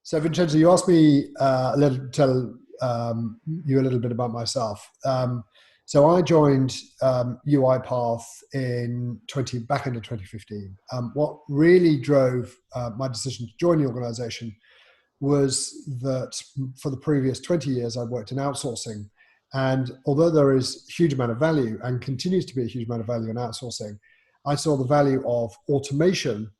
So Vincenzo, you asked me tell you a little bit about myself. So I joined UiPath back into 2015. What really drove my decision to join the organization was that for the previous 20 years, I worked in outsourcing. And although there is a huge amount of value and continues to be a huge amount of value in outsourcing, I saw the value of automation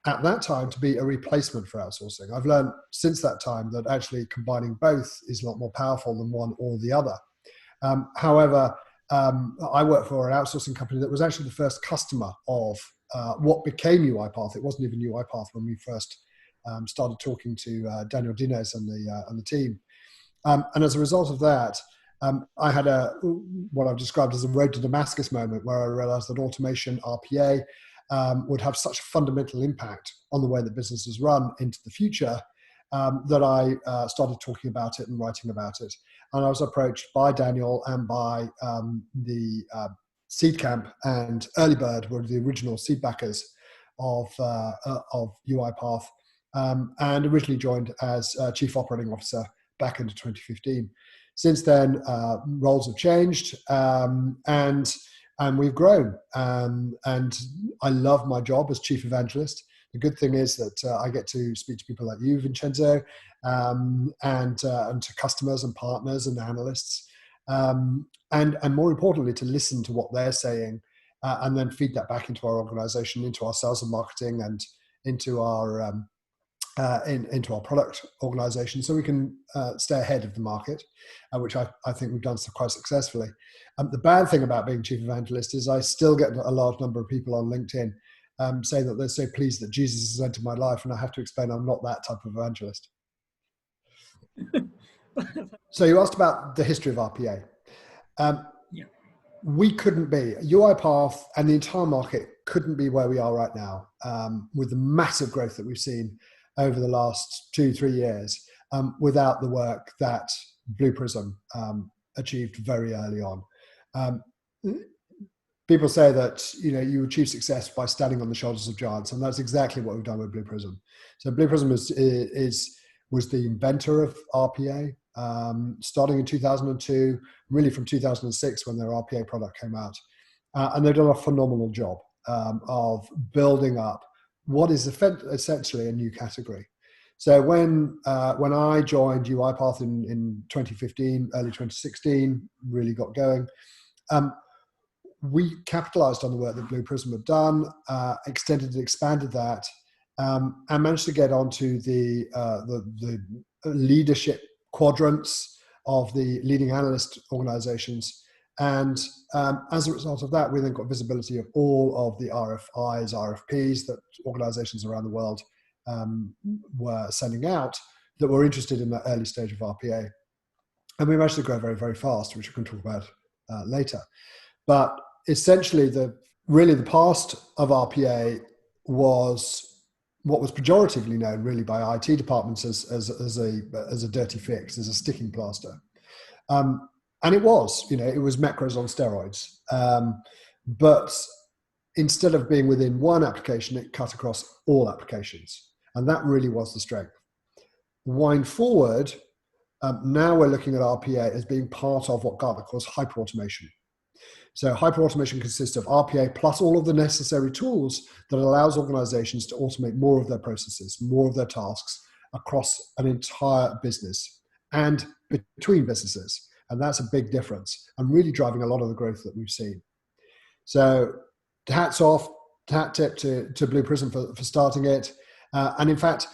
at that time to be a replacement for outsourcing. I've learned since that time that actually combining both is a lot more powerful than one or the other. However, I worked for an outsourcing company that was actually the first customer of what became UiPath. It wasn't even UiPath when we first started talking to Daniel Dines and the team. And as a result of that, I had what I've described as a road to Damascus moment where I realized that automation, RPA, would have such a fundamental impact on the way that businesses run into the future that I started talking about it and writing about it. And I was approached by Daniel and by the Seed Camp and Early Bird, were the original seed backers of UiPath, and originally joined as Chief Operating Officer back into 2015. Since then, roles have changed, and we've grown. And I love my job as Chief Evangelist. The good thing is that I get to speak to people like you, Vincenzo, and to customers and partners and analysts, and more importantly, to listen to what they're saying, and then feed that back into our organization, into our sales and marketing, and into our into our product organization, so we can stay ahead of the market, which I think we've done so quite successfully. The bad thing about being Chief Evangelist is I still get a large number of people on LinkedIn saying that they're so pleased that Jesus has entered my life, and I have to explain I'm not that type of evangelist. So you asked about the history of RPA. Yeah. We couldn't be, UiPath and the entire market couldn't be where we are right now, with the massive growth that we've seen over the last 2-3 years, without the work that Blue Prism achieved very early on. People say that you achieve success by standing on the shoulders of giants, and that's exactly what we've done with Blue Prism. So Blue Prism was the inventor of RPA, starting in 2002, really from 2006 when their RPA product came out, and they've done a phenomenal job of building up what is essentially a new category. So when I joined UiPath in 2015, early 2016, really got going, we capitalized on the work that Blue Prism had done, extended and expanded that, and managed to get onto the leadership quadrants of the leading analyst organizations. And as a result of that, we then got visibility of all of the RFIs, RFPs that organizations around the world were sending out that were interested in that early stage of RPA. And we managed to grow very, very fast, which we can talk about later. But essentially, the past of RPA was what was pejoratively known really by IT departments as a dirty fix, as a sticking plaster. And it was, it was macros on steroids. But instead of being within one application, it cut across all applications. And that really was the strength. Wind forward, now we're looking at RPA as being part of what Gartner calls hyperautomation. So hyperautomation consists of RPA plus all of the necessary tools that allows organizations to automate more of their processes, more of their tasks across an entire business and between businesses. And that's a big difference and really driving a lot of the growth that we've seen. So hats off, hat tip to Blue Prism for starting it. And in fact,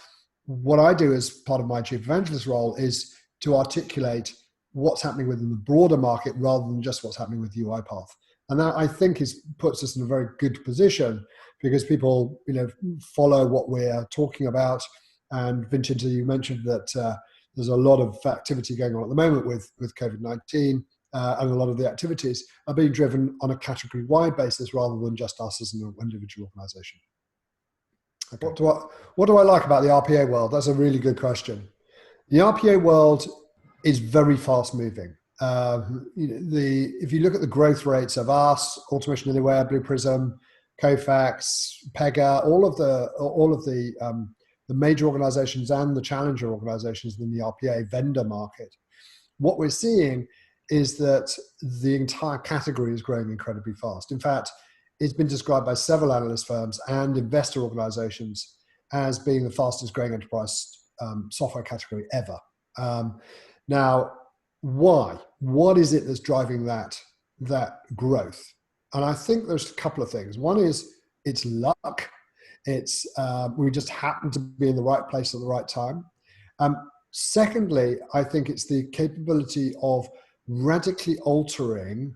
what I do as part of my Chief Evangelist role is to articulate what's happening within the broader market rather than just what's happening with UiPath. And that, I think, puts us in a very good position because people, follow what we're talking about. And Vincenzo, you mentioned that there's a lot of activity going on at the moment with COVID-19, and a lot of the activities are being driven on a category-wide basis rather than just us as an individual organization. Okay. What do I like about the RPA world? That's a really good question. The RPA world is very fast-moving. If you look at the growth rates of us, Automation Anywhere, Blue Prism, Kofax, Pega, all of the the major organizations and the challenger organizations in the RPA vendor market, what we're seeing is that the entire category is growing incredibly fast. In fact, it's been described by several analyst firms and investor organizations as being the fastest growing enterprise software category ever. Now, why? What is it that's driving that growth? And I think there's a couple of things. One is it's luck. It's we just happen to be in the right place at the right time. Secondly, I think it's the capability of radically altering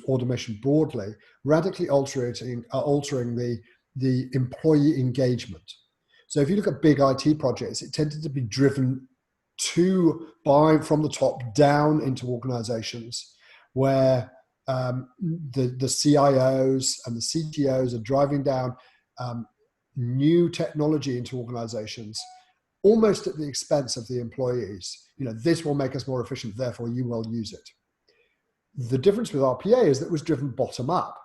automation broadly, radically altering the employee engagement. So if you look at big IT projects, it tended to be driven from the top down into organizations where the CIOs and the CTOs are driving down new technology into organizations, almost at the expense of the employees. This will make us more efficient, therefore you will use it. The difference with RPA is that it was driven bottom up.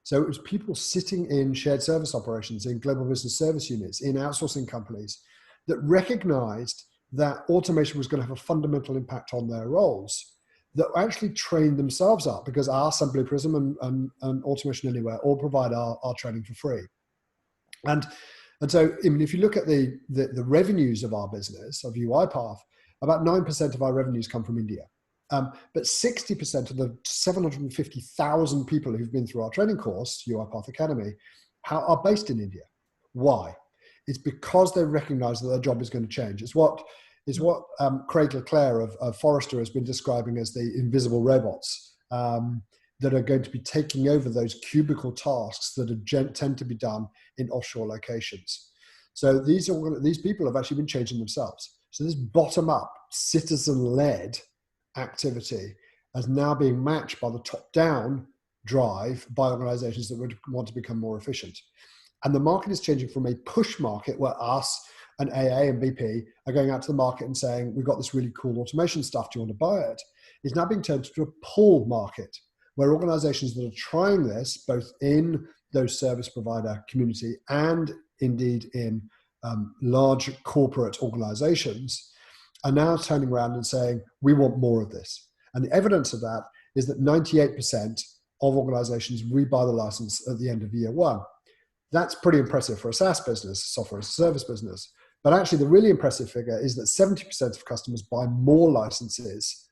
So it was people sitting in shared service operations, in global business service units, in outsourcing companies that recognized that automation was going to have a fundamental impact on their roles, that actually trained themselves up, because our Assembly Prism and Automation Anywhere all provide our training for free. And so, if you look at the revenues of our business, of UiPath, about 9% of our revenues come from India. But 60% of the 750,000 people who've been through our training course, UiPath Academy, are based in India. Why? It's because they recognize that their job is going to change. It's what Craig Leclerc of Forrester has been describing as the invisible robots that are going to be taking over those cubicle tasks that tend to be done in offshore locations. So these people have actually been changing themselves. So this bottom-up, citizen-led activity is now being matched by the top-down drive by organizations that would want to become more efficient. And the market is changing from a push market where us and AA and BP are going out to the market and saying, we've got this really cool automation stuff, do you want to buy it? It's now being turned to a pull market where organizations that are trying this, both in those service provider community and indeed in large corporate organizations, are now turning around and saying, we want more of this. And the evidence of that is that 98% of organizations rebuy the license at the end of year one. That's pretty impressive for a SaaS business, software as a service business. But actually the really impressive figure is that 70% of customers buy more licenses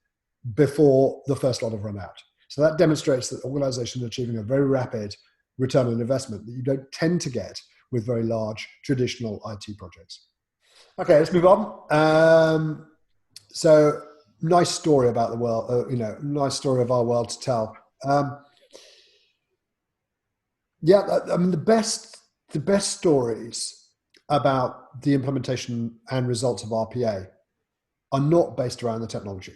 before the first lot have run out. So that demonstrates that organizations are achieving a very rapid return on investment that you don't tend to get with very large traditional IT projects. Okay, let's move on. So nice story about the world, nice story of our world to tell. The best stories about the implementation and results of RPA are not based around the technology.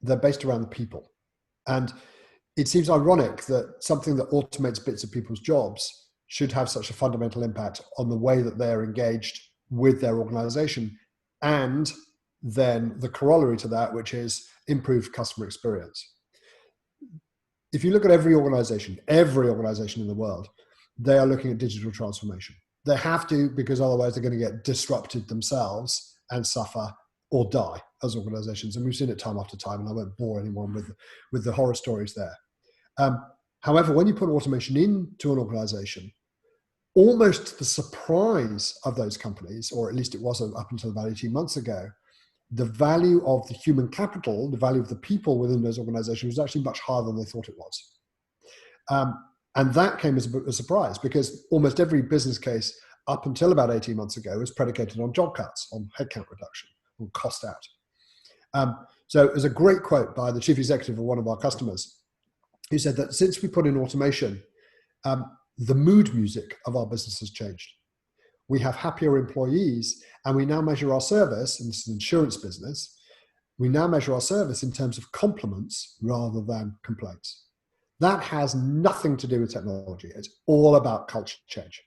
They're based around the people. And it seems ironic that something that automates bits of people's jobs should have such a fundamental impact on the way that they're engaged with their organization, and then the corollary to that, which is improved customer experience. If you look at every organization in the world, they are looking at digital transformation. They have to, because otherwise they're going to get disrupted themselves and suffer or die as organizations. And we've seen it time after time, and I won't bore anyone with the horror stories there. However, when you put automation into an organization, almost to the surprise of those companies, or at least it was up until about 18 months ago, the value of the human capital, the value of the people within those organizations was actually much higher than they thought it was. And that came as a surprise, because almost every business case up until about 18 months ago was predicated on job cuts, on headcount reduction, on cost out. So there's a great quote by the chief executive of one of our customers who said that since we put in automation, the mood music of our business has changed. We have happier employees, and we now measure our service, and this is an insurance business, we now measure our service in terms of compliments rather than complaints. That has nothing to do with technology. It's all about culture change.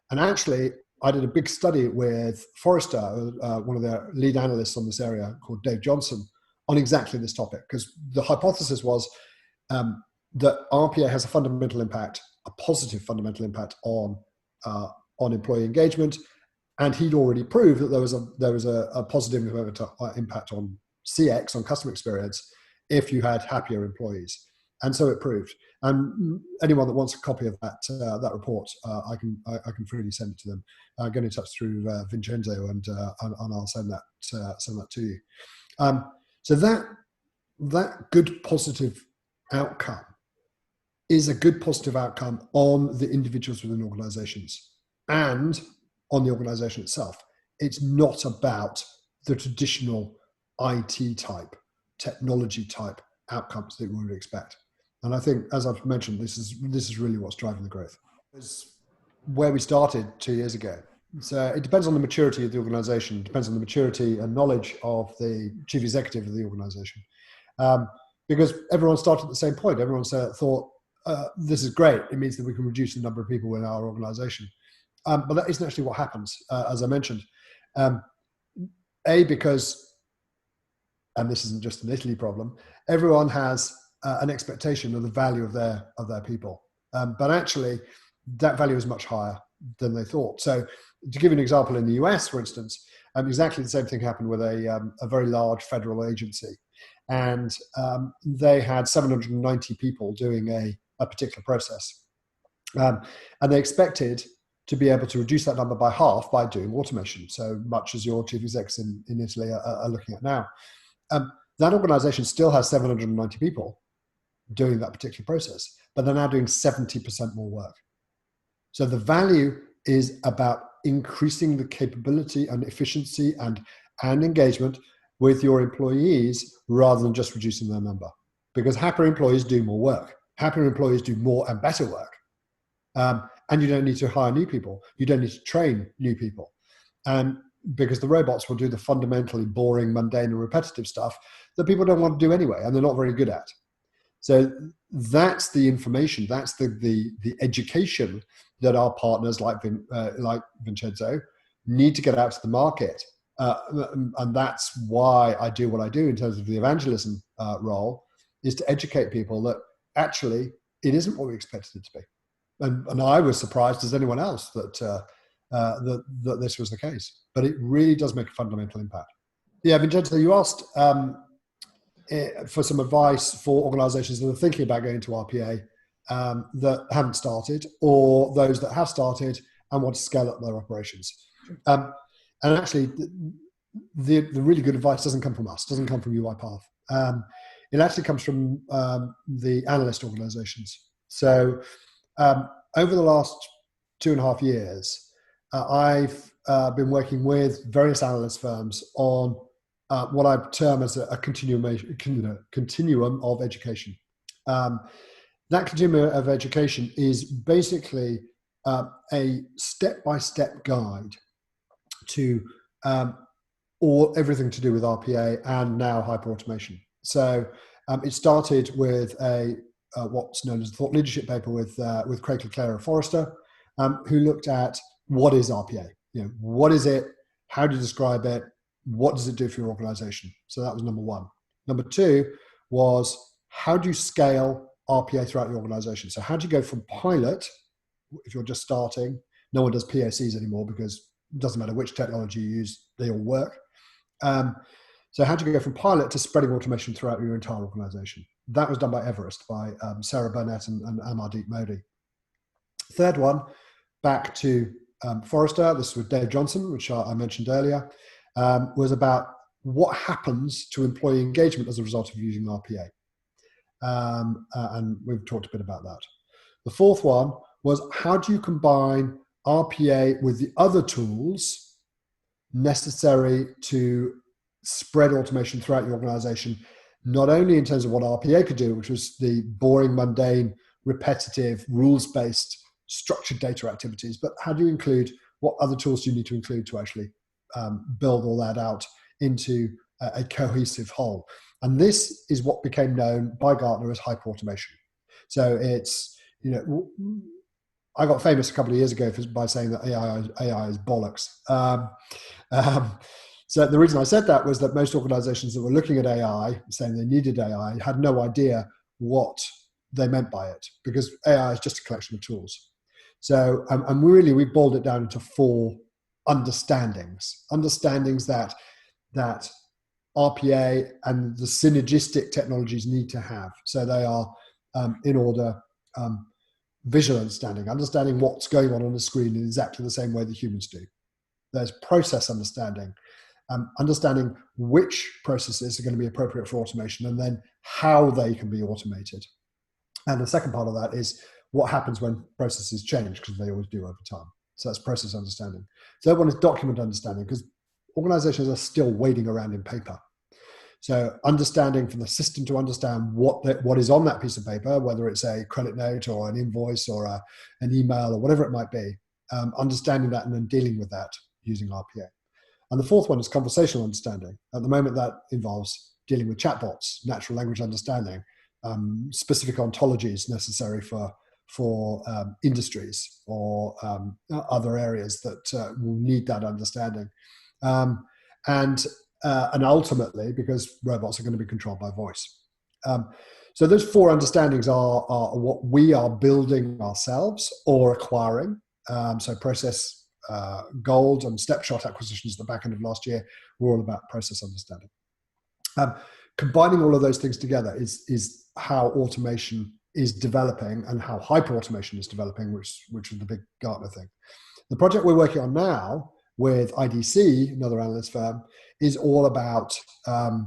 And actually, I did a big study with Forrester, one of their lead analysts on this area called Dave Johnson, on exactly this topic, because the hypothesis was that RPA has a fundamental impact, a positive fundamental impact on employee engagement, And he'd already proved that there was a positive impact on CX, on customer experience, if you had happier employees. And so it proved. And anyone that wants a copy of that report, I can freely send it to them. Get in touch through Vincenzo, and I'll send that to you. So that good positive outcome is a good positive outcome on the individuals within organizations and on the organization itself. It's not about the traditional IT type, technology type outcomes that we would expect. And I think, as I've mentioned, this is really what's driving the growth. It's where we started 2 years ago. So it depends on the maturity of the organization. It depends on the maturity and knowledge of the chief executive of the organization. Because everyone started at the same point. Everyone thought, this is great. It means that we can reduce the number of people in our organization. But that isn't actually what happens, as I mentioned. Because, and this isn't just an Italy problem, everyone has an expectation of the value of their people. But actually, that value is much higher than they thought. So to give you an example, in the US, for instance, exactly the same thing happened with a very large federal agency. And they had 790 people doing a particular process. And they expected to be able to reduce that number by half by doing automation, so much as your chief execs in Italy are looking at now. That organization still has 790 people doing that particular process, but they're now doing 70% more work. So the value is about increasing the capability and efficiency and engagement with your employees rather than just reducing their number. Because happier employees do more work. Happier employees do more and better work. And you don't need to hire new people. You don't need to train new people. And because the robots will do the fundamentally boring, mundane, and repetitive stuff that people don't want to do anyway, and they're not very good at. So that's the information, that's the education that our partners like Vincenzo need to get out to the market. And that's why I do what I do in terms of the evangelism role, is to educate people that actually it isn't what we expected it to be. And I was surprised as anyone else that this was the case. But it really does make a fundamental impact. Yeah, Vincenzo, you asked for some advice for organizations that are thinking about going to RPA that haven't started, or those that have started and want to scale up their operations. And actually, the really good advice doesn't come from us, doesn't come from UiPath. It actually comes from the analyst organizations. So over the last 2.5 years, I've been working with various analyst firms on what I term as a continuum of education. That continuum of education is basically a step-by-step guide to everything to do with RPA and now hyperautomation. So it started with what's known as the thought leadership paper with Craig Leclerc of Forrester, who looked at what is RPA. What is it? How do you describe it? What does it do for your organization? So that was number one. Number two was, how do you scale RPA throughout your organization? So how do you go from pilot, if you're just starting? No one does POCs anymore because it doesn't matter which technology you use, they all work. So how do you go from pilot to spreading automation throughout your entire organization? That was done by Everest, by Sarah Burnett and Amardeep Modi. Third one, back to Forrester, this was Dave Johnson, which I mentioned earlier, was about what happens to employee engagement as a result of using RPA. And we've talked a bit about that. The fourth one was, how do you combine RPA with the other tools necessary to spread automation throughout your organization, not only in terms of what RPA could do, which was the boring, mundane, repetitive, rules-based, structured data activities, but how do you include, what other tools do you need to include to actually build all that out into a cohesive whole? And this is what became known by Gartner as hyperautomation. So it's, I got famous a couple of years ago by saying that AI is bollocks. So the reason I said that was that most organizations that were looking at AI, saying they needed AI, had no idea what they meant by it, because AI is just a collection of tools. So, and really we boiled it down into four understandings that RPA and the synergistic technologies need to have. So they are in order visual understanding what's going on the screen in exactly the same way that humans do. There's process understanding, understanding which processes are going to be appropriate for automation and then how they can be automated. And the second part of that is what happens when processes change, because they always do over time. So that's process understanding. The third one is document understanding, because organizations are still wading around in paper. So understanding from the system to understand what is on that piece of paper, whether it's a credit note or an invoice or an email or whatever it might be, understanding that and then dealing with that using RPA. And the fourth one is conversational understanding. At the moment, that involves dealing with chatbots, natural language understanding, specific ontologies necessary for industries or other areas that will need that understanding. And ultimately, because robots are going to be controlled by voice. So those four understandings are what we are building ourselves or acquiring. So process gold and snapshot acquisitions at the back end of last year were all about process understanding. Combining all of those things together is how automation is developing and how hyper-automation is developing, which is the big Gartner thing. The project we're working on now with IDC, another analyst firm, is all about a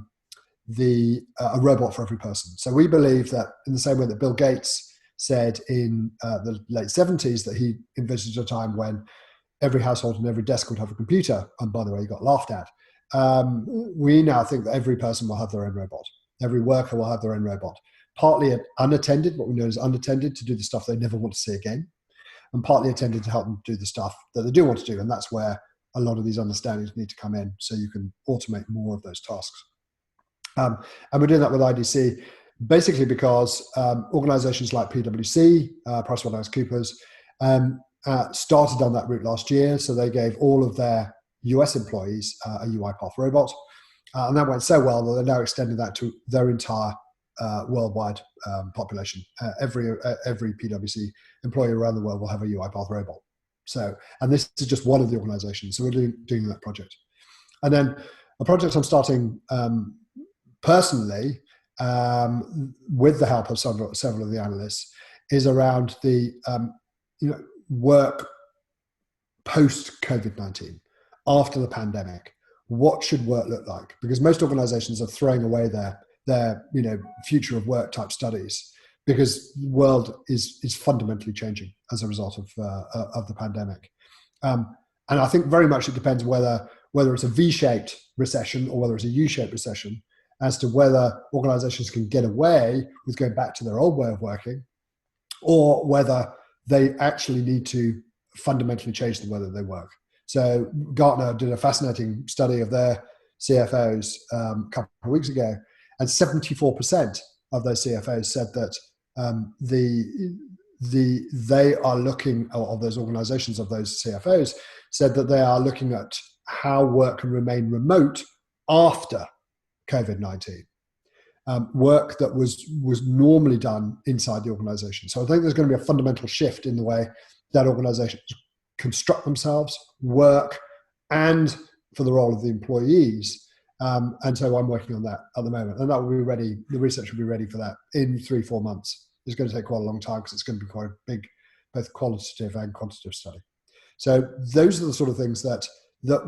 robot for every person. So we believe that in the same way that Bill Gates said in the late 70s that he envisaged a time when every household and every desk would have a computer, and by the way, he got laughed at. We now think that every person will have their own robot. Every worker will have their own robot. Partly unattended, what we know is unattended, to do the stuff they never want to see again, and partly attended to help them do the stuff that they do want to do. And that's where a lot of these understandings need to come in, so you can automate more of those tasks. And we're doing that with IDC, basically because organizations like PwC, PricewaterhouseCoopers, started down that route last year. So they gave all of their US employees a UiPath robot. And that went so well that they're now extending that to their entire worldwide population. Every PwC employee around the world will have a UiPath robot. So, and this is just one of the organizations. So we're doing that project. And then a project I'm starting personally with the help of several of the analysts is around the work post-COVID-19, after the pandemic. What should work look like? Because most organizations are throwing away their future of work type studies, because the world is fundamentally changing as a result of the pandemic. And I think very much it depends whether it's a V-shaped recession or whether it's a U-shaped recession, as to whether organizations can get away with going back to their old way of working, or whether they actually need to fundamentally change the way that they work. So Gartner did a fascinating study of their CFOs a couple of weeks ago, and 74% of those CFOs said that they are looking, or of those organizations, of those CFOs, said that they are looking at how work can remain remote after COVID-19. Work that was normally done inside the organization. So I think there's going to be a fundamental shift in the way that organizations construct themselves, work, and for the role of the employees. And so I'm working on that at the moment, and that will be ready. The research will be ready for that in 3-4 months. It's going to take quite a long time because it's going to be quite a big, both qualitative and quantitative study. So those are the sort of things that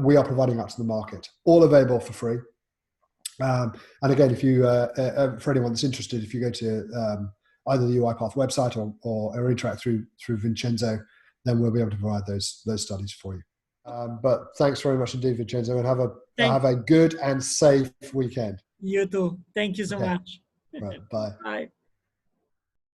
we are providing out to the market, all available for free. And again, if you, for anyone that's interested, if you go to either the UiPath website or interact through Vincenzo, then we'll be able to provide those studies for you. But thanks very much indeed, Vincenzo, and have a good and safe weekend. You too. Thank you so much. Right, bye. Bye.